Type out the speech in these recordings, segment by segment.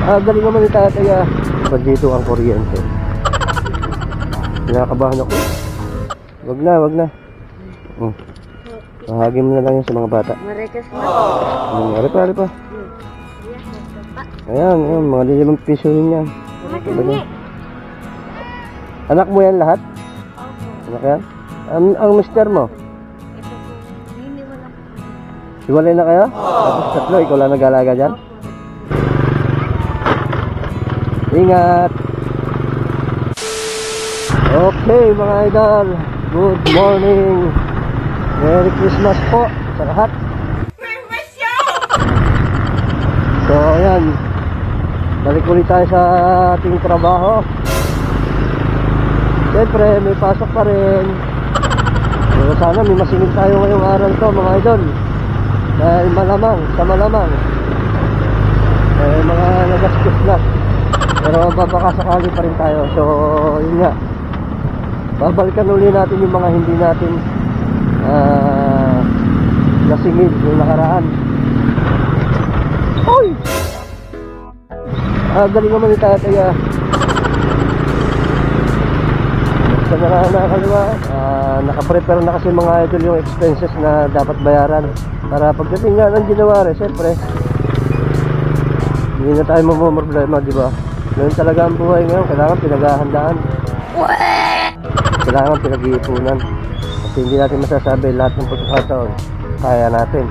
Galing naman ni tatay ah. Pag dito ang kuryente. Kinakabahan ako. Wag na, wag na. Bahagi mo na lang yan sa mga bata. Marikas na. Ari pa. Ayan, ayan, mga 5 piso rin yan. Anak mo yan lahat? Anak yan? Ang mister mo? Hiwalay na kayo? Tapos 3, ikaw lang nag-alaga dyan? Ingat! Okay mga idol, good morning! Merry Christmas po sa lahat! So ayan, balik ulit tayo sa ating trabaho. Siyempre may pasok pa rin. So sana may masingil tayo ngayong araw to mga idol. Dahil malamang, sa malamang mga nagastos na. Pero baka sakali pa rin tayo. So yun nga, babalikan ulit natin yung mga hindi natin nasingil yung nakaraan. Uy! Galing naman ni tatay ah. Sa nakakaliwa, nakaprepare na kasi mga idol yung expenses na dapat bayaran para pagdating nga ng January, siyempre hindi na tayo problema, di ba? Ganun talaga ang buhay ngayon, kailangan pinaghahandaan, kailangan pinag-iipunan kasi hindi natin masasabi lahat ng pagkakataon kaya natin.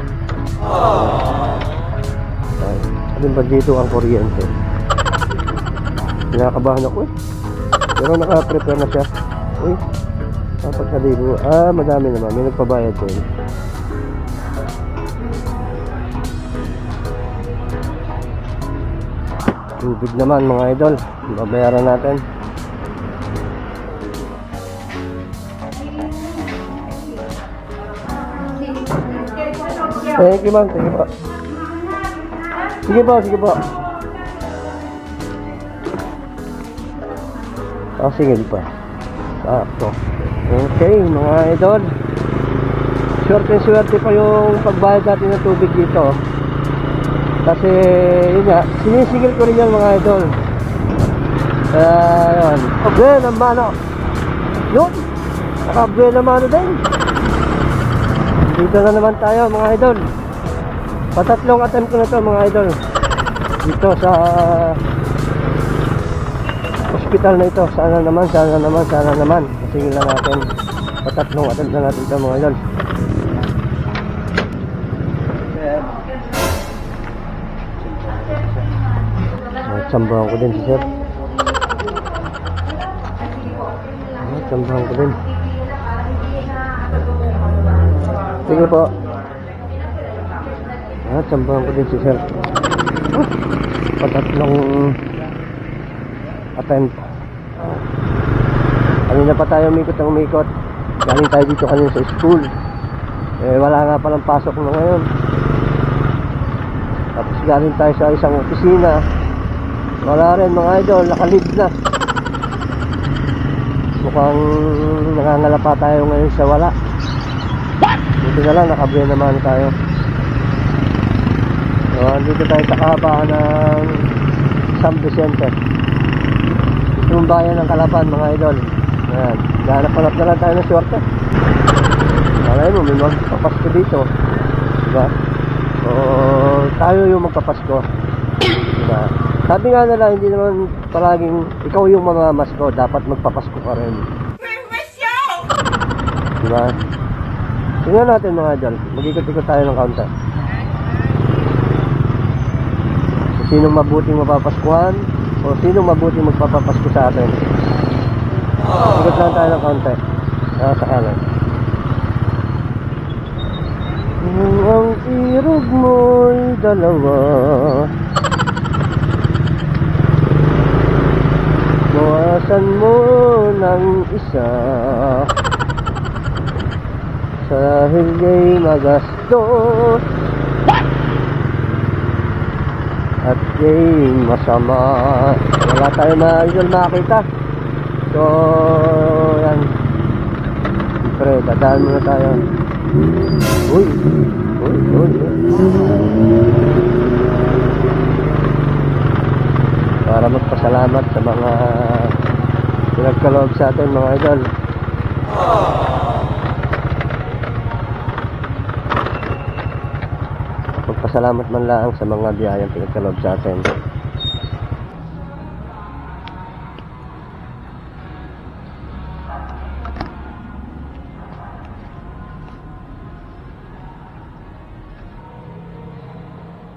Alin ba dito ang kuryente? Kinakabahan ako eh, pero naka-prepare na siya. Uy, 4,000. Madami naman, may nagpabayad din. Tubig naman mga idol, babayaran natin. Thank you ma'am, thank you po. Sige po, sige po. Sige pa. Sakto. Okay mga idol, swerte pa yung pagbayad natin ng tubig dito. Kasi yun nga, sinisigil ko rin yan mga idol. Yun, okay ng mano. Yun, nakabuhay ng mano din. Dito na naman tayo mga idol. Patatlong attempt ko na to mga idol, dito sa hospital na ito. Sana naman masingil na natin. Patatlong attempt na natin ito mga idol. Tsambahan ko din si sir. Tsambahan ko din. Sige po. Tsambahan ko din si sir. Patatlong attempt. Kanina pa tayo umikot. Galing tayo dito kanina sa school. Wala nga palang pasok na ngayon. Tapos galing tayo sa isang opisina. Wala rin mga idol, nakalib na. Mukhang nangangalapa tayo ngayon sa wala. Dito na lang, nakabuhay naman tayo. So, dito tayo sa kahabaan ng San Vicente. Itong bayan ng Kalapan mga idol. Ayan, hanap na lang tayo ng swerte. Malay mo, may magpapasko dito, diba? So, tayo yung magpapasko, diba? Sabi nga nila, hindi naman palaging ikaw yung mamamasko, dapat magpapasko ka rin. Diba? Tingnan natin mga idol, mag-ikot-ikot tayo ng counter. So, sinong mabuting mapapaskuhan o sinong mabuting magpapapasko sa atin? Ikot lang tayo ng counter sa kanan. Kung ang irog mo'y dalawa, bawasan mo ng isa, dahil gay magastos at gay masama. Wala tayo makita. So yan, siyempre dadaan muna tayo. Uy. magpasalamat sa mga pinagkaloob sa atin mga idol. Magpasalamat man lang sa mga biyayang pinagkaloob sa atin.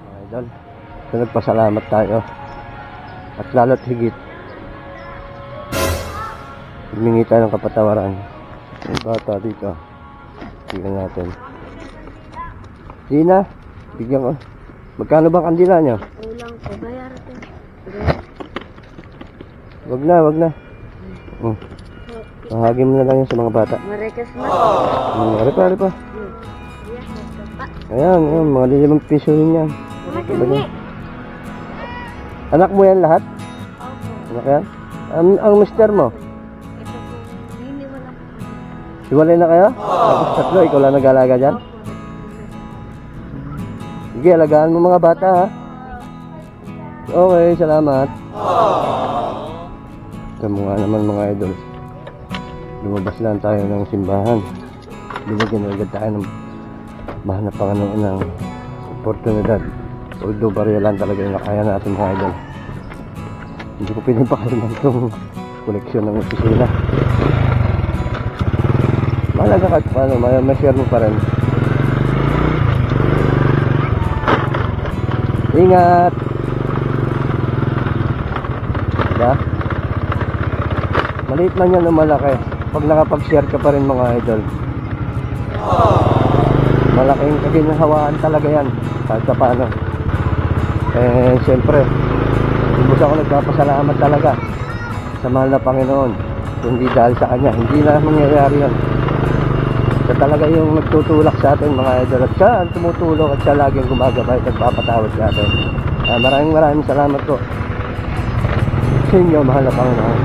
Mga idol, so nagpasalamat tayo. At lalo't higit, humingi tayo ng kapatawaran. Yung bata dito, tingnan natin. Sina, bigyan ko. Magkano ba kandila nyo? Ulang ko, bayar ito. Wag na. Mahagi mo na lang yan sa mga bata. Merry Christmas. Ari pa. Ayan, mga 5 piso rin yan. Anak mo yan lahat? Opo. Anak yan? Ang mister mo? Ito po, hiniwala po. Hiwalay na kayo? Tapos 3, ikaw lang nag-alaga dyan? Sige, alagaan mo mga bata ha. Okay, salamat. Ito mo nga naman mga idol. Lumabas lang tayo ng simbahan. Binigyan agad tayo ng mahal na Panginoon ng oportunidad. Although barya lang talaga yung nakaya natin mga idol. Hindi ko pinapakailan itong koleksyon ng opisina. Mahalaga kahit paano, may share mo pa rin. Ingat! Diba? Maliit man yan o malaki. Pag nakapag-share ka pa rin mga idol, malaking kaginhawaan talaga yan. Kahit sa paano. Eh, siyempre, lubos ako nagpapasalamat talaga sa mahal na Panginoon. Hindi dahil sa Kanya, hindi na mangyayari yan. Siya talaga yung nagtutulak sa atin mga idol. At siya ang tumutulong at siya laging gumagabay at nagpapatawad sa atin. Maraming salamat po sa inyo mahal na Panginoon.